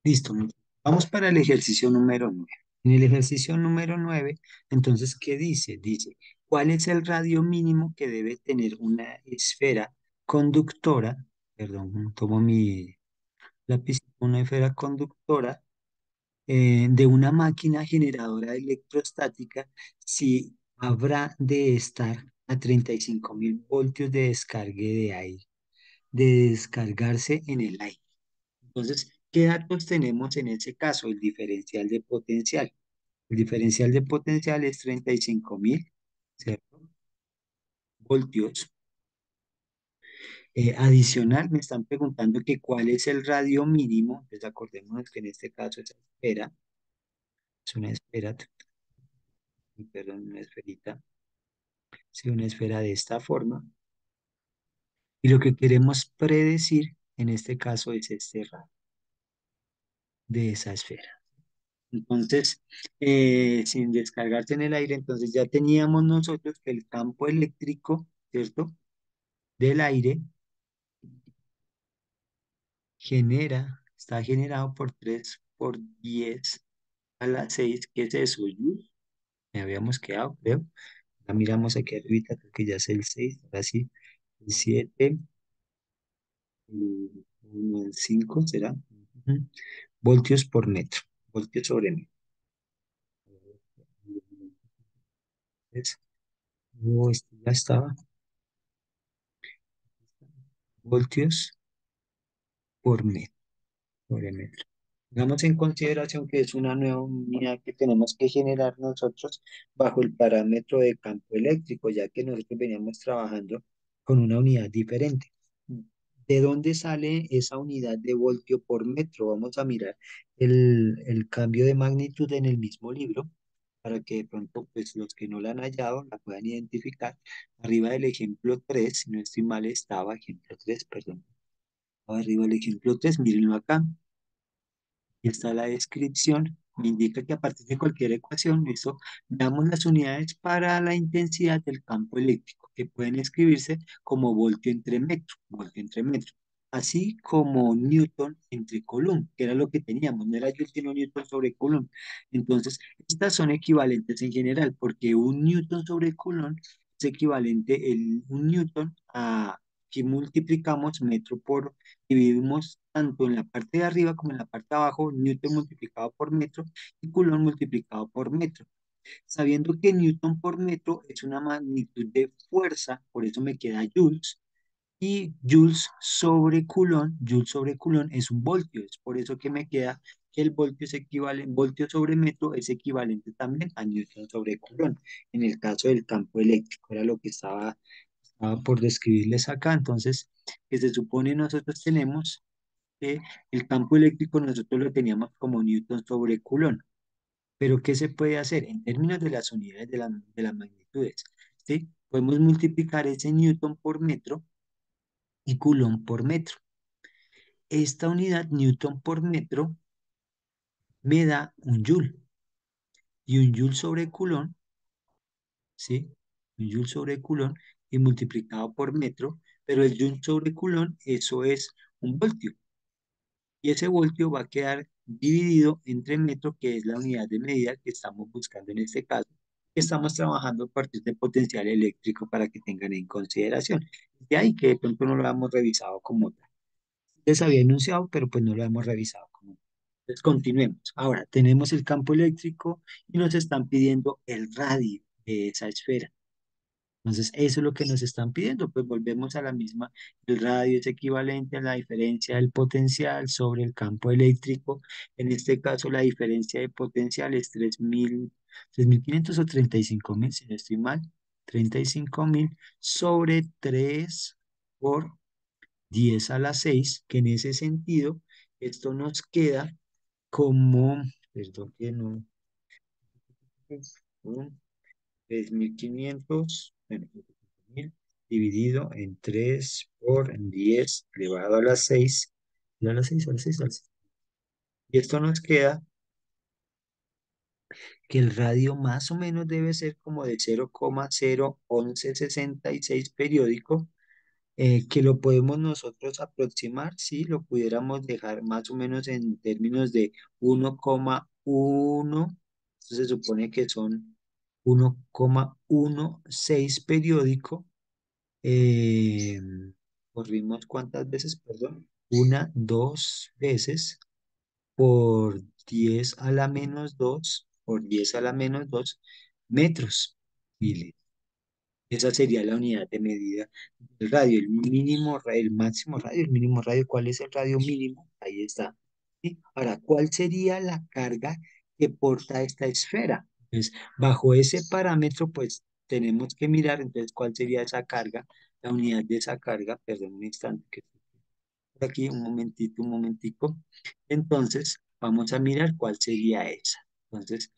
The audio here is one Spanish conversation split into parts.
Listo. Vamos para el ejercicio número 9. En el ejercicio número 9, entonces, ¿qué dice? Dice, ¿cuál es el radio mínimo que debe tener una esfera conductora? Perdón, tomo mi lápiz. Una esfera conductora de una máquina generadora electrostática si habrá de estar a 35.000 voltios de descargue de aire, de descargarse en el aire. Entonces, ¿qué datos tenemos en ese caso? El diferencial de potencial. El diferencial de potencial es 35.000, ¿cierto? Voltios. Adicional, me están preguntando que cuál es el radio mínimo. Entonces, acordémonos que en este caso es una esfera, perdón, una esferita, sí, una esfera de esta forma. Y lo que queremos predecir en este caso es este radio de esa esfera. Entonces, sin descargarse en el aire, entonces ya teníamos nosotros que el campo eléctrico, ¿cierto? Del aire está generado por 3 por 10 a la 6. ¿Qué es eso? Joule. Me habíamos quedado, creo. La miramos aquí arriba, creo que ya es el 6. Ahora sí, el 7, el 5, ¿será? Ujú. Voltios por metro, voltios sobre metro. Entonces, este ya estaba, voltios por metro, sobre metro. Tengamos en consideración que es una nueva unidad que tenemos que generar nosotros bajo el parámetro de campo eléctrico, ya que nosotros veníamos trabajando con una unidad diferente. ¿De dónde sale esa unidad de voltio por metro? Vamos a mirar el cambio de magnitud en el mismo libro para que de pronto pues, los que no la han hallado la puedan identificar. Arriba del ejemplo 3, si no estoy mal, estaba ejemplo 3, perdón. Arriba del ejemplo 3, mírenlo acá. Y está la descripción, me indica que a partir de cualquier ecuación, listo, damos las unidades para la intensidad del campo eléctrico, que pueden escribirse como voltio entre metro, así como Newton entre Coulomb, que era lo que teníamos, no era Joule sino Newton sobre Coulomb. Entonces, estas son equivalentes en general, porque un Newton sobre Coulomb es equivalente un Newton a que multiplicamos metro por dividimos tanto en la parte de arriba como en la parte de abajo, Newton multiplicado por metro y Coulomb multiplicado por metro. Sabiendo que Newton por metro es una magnitud de fuerza, por eso me queda joules, y Joule sobre Coulomb es un voltio, es por eso que me queda que el voltio es equivalente, voltio sobre metro es equivalente también a Newton sobre Coulomb. En el caso del campo eléctrico, era lo que estaba por describirles acá. Entonces, que se supone nosotros tenemos que el campo eléctrico nosotros lo teníamos como Newton sobre Coulomb. Pero ¿qué se puede hacer en términos de las unidades de las magnitudes? ¿Sí? Podemos multiplicar ese Newton por metro y Coulomb por metro. Esta unidad Newton por metro me da un Joule y un Joule sobre Coulomb, ¿sí? Un Joule sobre Coulomb y multiplicado por metro, pero el Joule sobre Coulomb, eso es un voltio. Y ese voltio va a quedar dividido entre metro, que es la unidad de medida que estamos buscando en este caso. Estamos trabajando a partir de potencial eléctrico para que tengan en consideración. De ahí que de pronto no lo hemos revisado como tal. Les había enunciado, pero pues no lo hemos revisado como tal. Entonces continuemos. Ahora tenemos el campo eléctrico y nos están pidiendo el radio de esa esfera. Entonces, eso es lo que nos están pidiendo, pues volvemos a la misma, el radio es equivalente a la diferencia del potencial sobre el campo eléctrico. En este caso, la diferencia de potencial es 3.500 o 35.000, si no estoy mal, 35.000 sobre 3 por 10 a la 6, que en ese sentido, esto nos queda como, perdón que no, 3.500, bueno, 3.000 dividido en 3 por 10 elevado a la 6, a la 6, a la 6, a la 6. Y esto nos queda que el radio más o menos debe ser como de 0,01166 periódico, Que lo podemos nosotros aproximar, si lo pudiéramos dejar más o menos en términos de 1,1, se supone que son 1,16 periódico. eh, Corrimos cuántas veces, perdón, una, dos veces por 10 a la menos 2 por 10 a la menos 2 metros. Esa sería la unidad de medida del radio, el mínimo, el máximo radio, el mínimo radio. ¿Cuál es el radio mínimo? Ahí está. ¿Sí? Ahora, ¿cuál sería la carga que porta esta esfera? Entonces, bajo ese parámetro, pues tenemos que mirar, entonces, cuál sería esa carga, la unidad de esa carga, perdón un instante, que estoy por aquí, un momentito, un momentico. Entonces, vamos a mirar cuál sería esa. Entonces,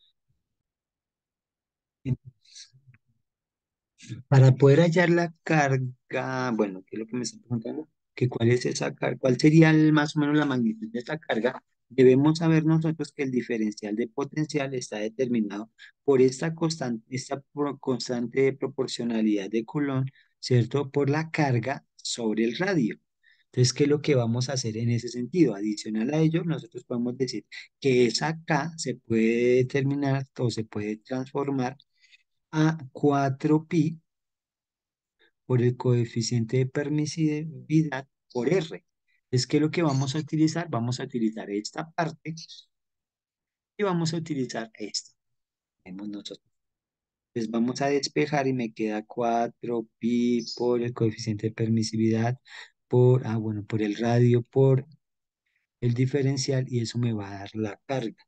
para poder hallar la carga, bueno, ¿qué es lo que me están preguntando? Que cuál es esa carga, cuál sería más o menos la magnitud de esta carga. Debemos saber nosotros que el diferencial de potencial está determinado por constante de proporcionalidad de Coulomb, ¿cierto? Por la carga sobre el radio. Entonces, ¿qué es lo que vamos a hacer en ese sentido? Adicional a ello, nosotros podemos decir que esa K se puede determinar o se puede transformar a 4pi por el coeficiente de permisividad por R. Es que lo que vamos a utilizar, vamos a utilizar esta parte y vamos a utilizar esta. Vemos nosotros. Entonces vamos a despejar y me queda 4pi por el coeficiente de permisividad, bueno, por el radio, por el diferencial, y eso me va a dar la carga.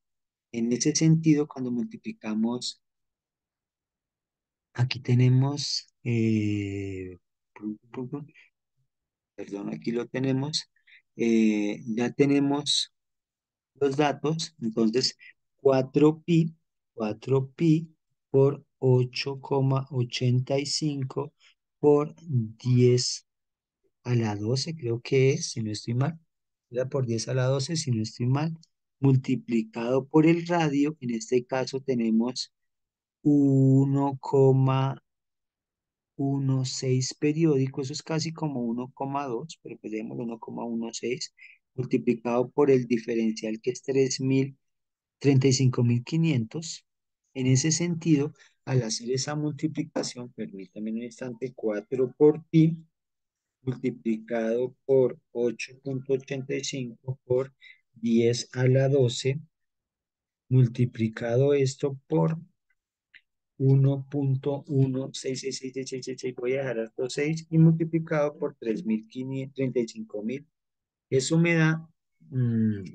En ese sentido, cuando multiplicamos, aquí tenemos, perdón, aquí lo tenemos, ya tenemos los datos. Entonces 4pi, 4pi por 8,85 por 10 a la 12, creo que es, si no estoy mal, era por 10 a la 12, si no estoy mal, multiplicado por el radio. En este caso tenemos 1,16 periódico, eso es casi como 1,2, pero pues dejémoslo 1,16, multiplicado por el diferencial, que es 35.500. En ese sentido, al hacer esa multiplicación, permítame un instante, 4 por pi multiplicado por 8,85 por 10 a la 12, multiplicado esto por 1,166666, voy a dejar estos 6, y multiplicado por 3.500, 35.000. Eso me da,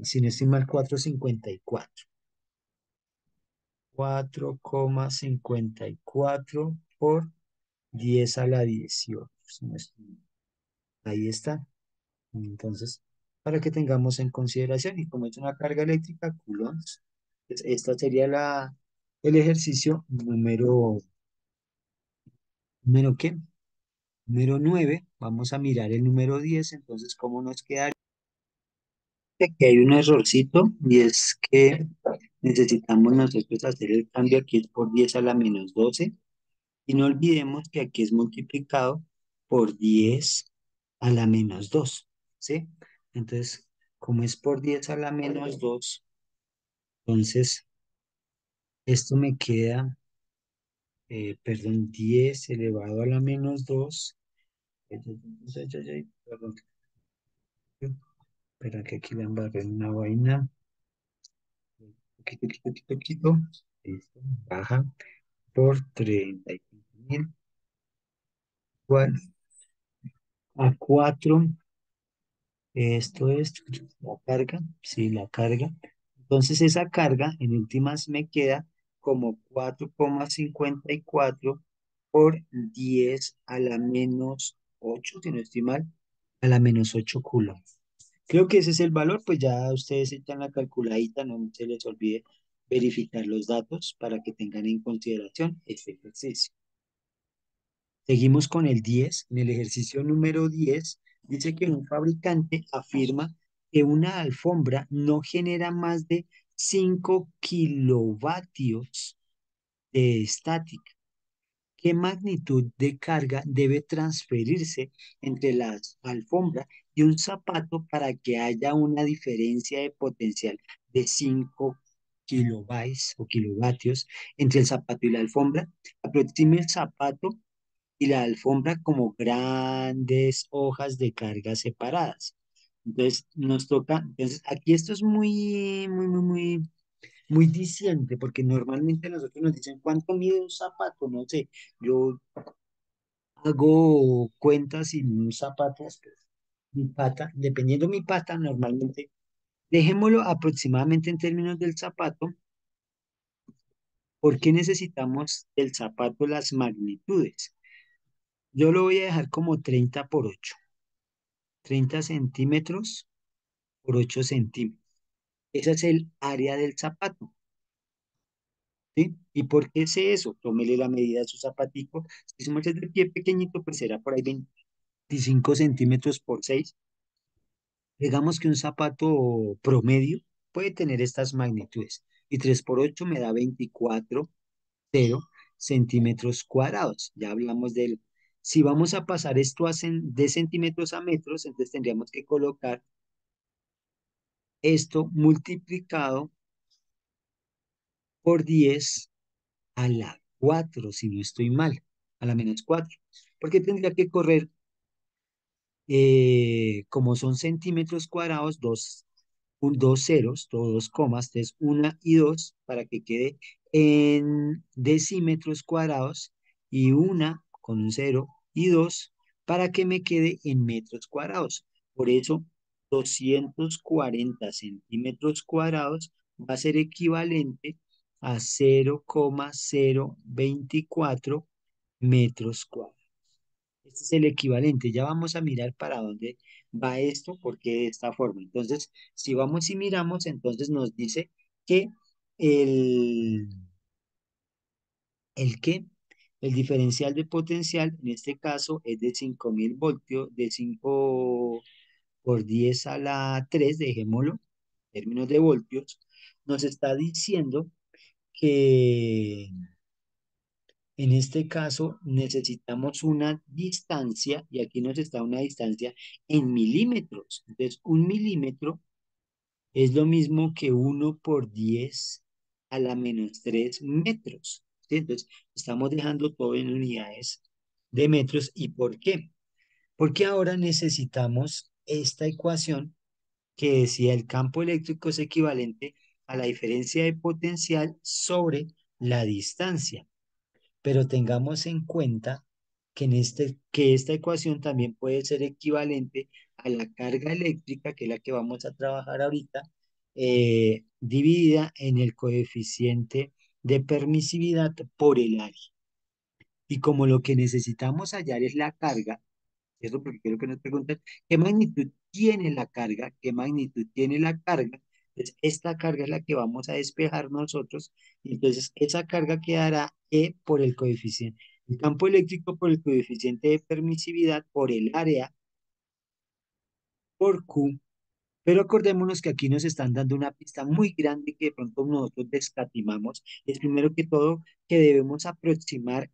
sin estimar, 4,54 por 10 a la 18. Si no estoy mal. Ahí está. Entonces, para que tengamos en consideración, y como es una carga eléctrica, coulombs, pues esta sería el ejercicio ¿número qué? Número 9. Vamos a mirar el número 10. Entonces, ¿cómo nos queda? Aquí hay un errorcito, y es que necesitamos nosotros hacer el cambio. Aquí es por 10 a la menos 12, y no olvidemos que aquí es multiplicado por 10 a la menos 2, ¿sí? Entonces, como es por 10 a la menos 2, entonces esto me queda, perdón, 10 elevado a la menos 2. Ay, ay, ay, ay, ay, perdón, espera que aquí le embarré una vaina. Poquito, poquito, poquito, poquito. Listo, baja por 35.000 igual a 4. Esto es la carga, sí, la carga. Entonces esa carga en últimas me queda como 4,54 por 10 a la menos 8, si no estoy mal, a la menos 8 coulombs. Creo que ese es el valor, pues ya ustedes echan la calculadita, no se les olvide verificar los datos para que tengan en consideración este ejercicio. Seguimos con el 10. En el ejercicio número 10 dice que un fabricante afirma que una alfombra no genera más de 5 kilovatios de estática, ¿Qué magnitud de carga debe transferirse entre la alfombra y un zapato para que haya una diferencia de potencial de 5 kilobytes o kilovatios entre el zapato y la alfombra? Aproxime el zapato y la alfombra como grandes hojas de carga separadas. Entonces, nos toca, entonces, aquí esto es muy diciente, porque normalmente nosotros nos dicen, ¿cuánto mide un zapato? No sé, yo hago cuentas y un zapato, pues, mi pata, dependiendo mi pata, normalmente, dejémoslo aproximadamente en términos del zapato. ¿Por qué necesitamos del zapato las magnitudes? Yo lo voy a dejar como 30 por 8, 30 centímetros por 8 centímetros. Ese es el área del zapato, ¿sí? ¿Y por qué sé eso? Tómele la medida de su zapatico. Si su merced es de pie pequeñito, pues será por ahí 25 centímetros por 6. Digamos que un zapato promedio puede tener estas magnitudes. Y 3 por 8 me da 24,0 centímetros cuadrados. Ya hablamos del... Si vamos a pasar esto de centímetros a metros, entonces tendríamos que colocar esto multiplicado por 10 a la 4 si no estoy mal, a la -4, porque tendría que correr, como son centímetros cuadrados, dos ceros, dos comas, entonces una y dos, para que quede en decímetros cuadrados, y una con un cero y dos, para que me quede en metros cuadrados. Por eso, 240 centímetros cuadrados va a ser equivalente a 0,024 metros cuadrados. Este es el equivalente. Ya vamos a mirar para dónde va esto, porque de esta forma. Entonces, si vamos y miramos, entonces nos dice que el, el que el diferencial de potencial en este caso es de 5000 voltios, de 5 por 10 a la 3, dejémoslo, en términos de voltios, nos está diciendo que en este caso necesitamos una distancia, y aquí nos está una distancia en milímetros. Entonces, un milímetro es lo mismo que 1 por 10 a la -3 metros. ¿Sí? Entonces, estamos dejando todo en unidades de metros. ¿Y por qué? Porque ahora necesitamos esta ecuación que decía el campo eléctrico es equivalente a la diferencia de potencial sobre la distancia. Pero tengamos en cuenta que esta ecuación también puede ser equivalente a la carga eléctrica, que es la que vamos a trabajar ahorita, dividida en el coeficiente de permisividad por el área. Y como lo que necesitamos hallar es la carga, eso porque quiero que nos pregunten, ¿qué magnitud tiene la carga? ¿Qué magnitud tiene la carga? Entonces, esta carga es la que vamos a despejar nosotros, y entonces esa carga quedará E por el coeficiente, el campo eléctrico por el coeficiente de permisividad por el área por Q. Pero acordémonos que aquí nos están dando una pista muy grande que de pronto nosotros descatimamos. Es primero que todo que debemos aproximar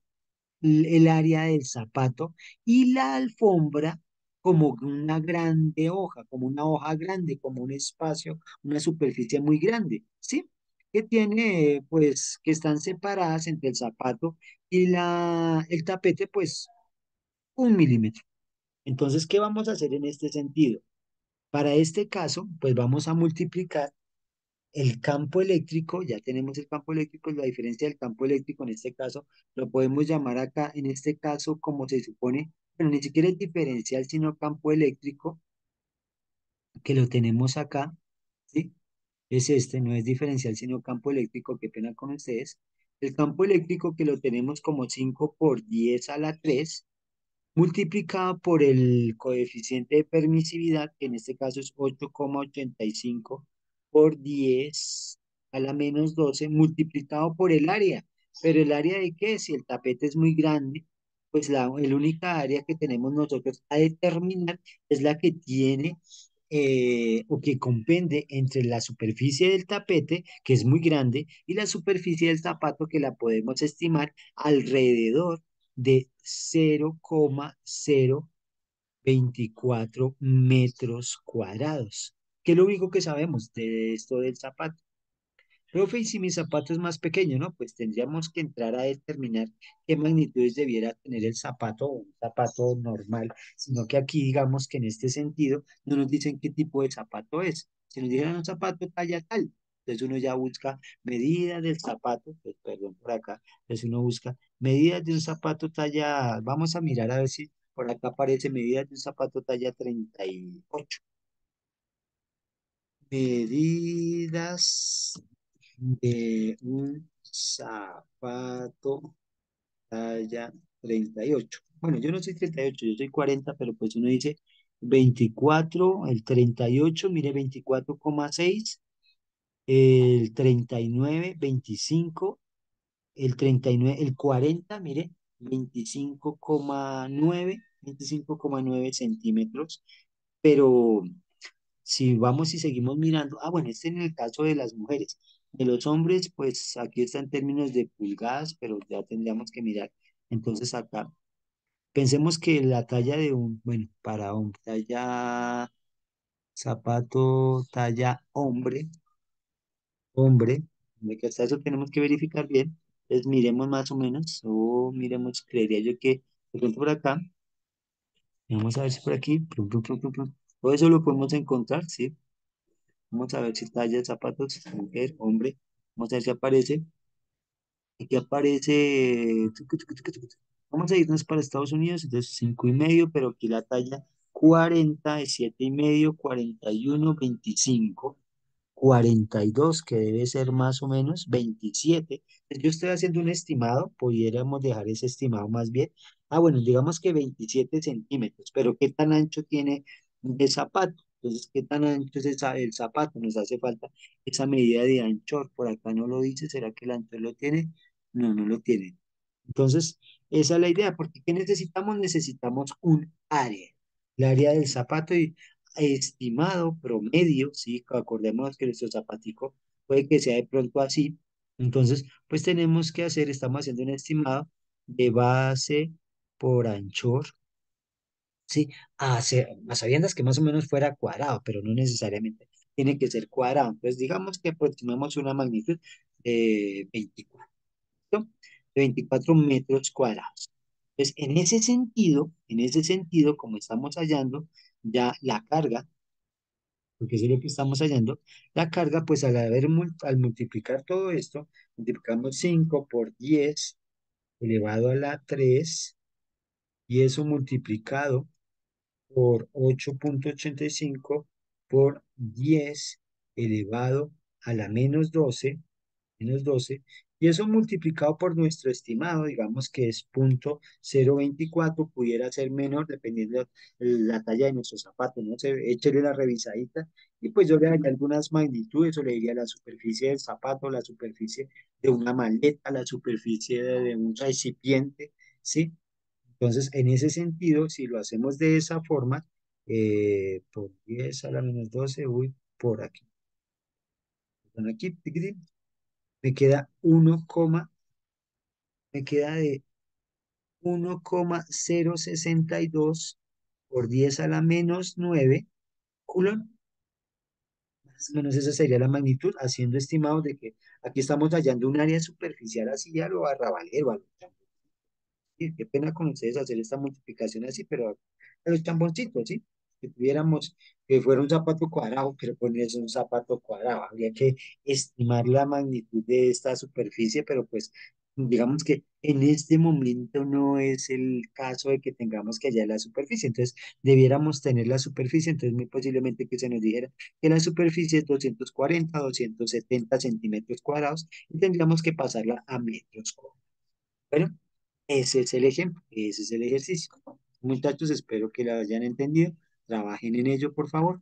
el área del zapato y la alfombra como una grande hoja, como una hoja grande, como un espacio, una superficie muy grande, ¿sí? Que tiene, pues, que están separadas entre el zapato y el tapete, pues, 1 milímetro. Entonces, ¿qué vamos a hacer en este sentido? Para este caso, pues vamos a multiplicar el campo eléctrico. Ya tenemos el campo eléctrico, la diferencia del campo eléctrico en este caso, lo podemos llamar acá, en este caso, como se supone, pero ni siquiera es diferencial, sino campo eléctrico, que lo tenemos acá, ¿sí? Es este, no es diferencial, sino campo eléctrico, qué pena con ustedes. El campo eléctrico que lo tenemos como 5 por 10 a la 3 multiplicado por el coeficiente de permisividad, que en este caso es 8,85 por 10 a la -12, multiplicado por el área. ¿Pero el área de qué? Si el tapete es muy grande, pues el única área que tenemos nosotros a determinar es la que tiene, o que compende entre la superficie del tapete, que es muy grande, y la superficie del zapato, que la podemos estimar alrededor de 0,024 metros cuadrados, que es lo único que sabemos de esto del zapato. Profe, y si mi zapato es más pequeño, ¿no? Pues tendríamos que entrar a determinar qué magnitudes debiera tener el zapato o un zapato normal, sino que aquí digamos que en este sentido no nos dicen qué tipo de zapato es. Si nos dijeran un zapato talla tal, entonces uno ya busca medidas del zapato, pues perdón por acá, entonces uno busca medidas de un zapato talla, vamos a mirar a ver si por acá aparece medidas de un zapato talla 38. Medidas de un zapato talla 38. Bueno, yo no soy 38, yo soy 40, pero pues uno dice 24, el 38, mire 24,6, el 39, 25, el 39, el 40, mire 25,9 centímetros, pero si vamos y seguimos mirando, bueno, este en el caso de las mujeres. De los hombres, pues aquí está en términos de pulgadas, pero ya tendríamos que mirar. Entonces acá, pensemos que la talla de bueno, para hombre, zapato, talla hombre, de que hasta eso tenemos que verificar bien. Entonces miremos más o menos, o miremos, creería yo que de pronto por acá, vamos a ver si por aquí, todo eso lo podemos encontrar, ¿sí? Vamos a ver si talla de zapatos, mujer, hombre. Vamos a ver si aparece. Aquí aparece. Vamos a irnos para Estados Unidos, entonces 5,5, pero aquí la talla 40, es 7,5, 41, 25. 42 que debe ser más o menos 27. Yo estoy haciendo un estimado, pudiéramos dejar ese estimado más bien. Bueno, digamos que 27 centímetros, pero ¿qué tan ancho tiene el zapato? Entonces, ¿qué tan ancho es el zapato? Nos hace falta esa medida de anchor. Por acá no lo dice, ¿será que el anchor lo tiene? No, no lo tiene. Entonces, esa es la idea, porque ¿qué necesitamos? Necesitamos un área, el área del zapato y estimado promedio, ¿sí? Acordémonos que nuestro zapatico puede que sea de pronto así. Entonces, pues tenemos que hacer, estamos haciendo un estimado de base por anchor, ¿sí? A sabiendas que más o menos fuera cuadrado, pero no necesariamente tiene que ser cuadrado. Entonces, digamos que aproximamos una magnitud de 24, ¿no? De 24 metros cuadrados. Entonces, en ese sentido, como estamos hallando ya la carga, porque eso es lo que estamos hallando, la carga, pues al multiplicar todo esto, multiplicamos 5 por 10 elevado a la 3 y eso multiplicado por 8,85 por 10 elevado a la menos doce, y eso multiplicado por nuestro estimado, digamos que es 0,024, pudiera ser menor dependiendo de la talla de nuestro zapato, ¿no? Échele la revisadita y pues yo le daría algunas magnitudes, o le diría la superficie del zapato, la superficie de una maleta, la superficie de un recipiente, ¿sí? Entonces, en ese sentido, si lo hacemos de esa forma, por 10 a la menos 12, por aquí, aquí, tiquitín, me queda 1, me queda de 1,062 por 10 a la menos 9 culón. Más o menos esa sería la magnitud, haciendo estimados de que aquí estamos hallando un área superficial así a lo arrabalero, a lo sí, qué pena con ustedes hacer esta multiplicación así, pero a los chamboncitos, ¿sí? Que tuviéramos, que fuera un zapato cuadrado, pero ponerse un zapato cuadrado. Habría que estimar la magnitud de esta superficie, pero pues digamos que en este momento no es el caso de que tengamos que hallar la superficie. Entonces, debiéramos tener la superficie, entonces muy posiblemente que se nos dijera que la superficie es 240, 270 centímetros cuadrados y tendríamos que pasarla a metros cuadrados. Bueno, ese es el ejemplo, ese es el ejercicio. Muchachos, espero que lo hayan entendido. Trabajen en ello, por favor.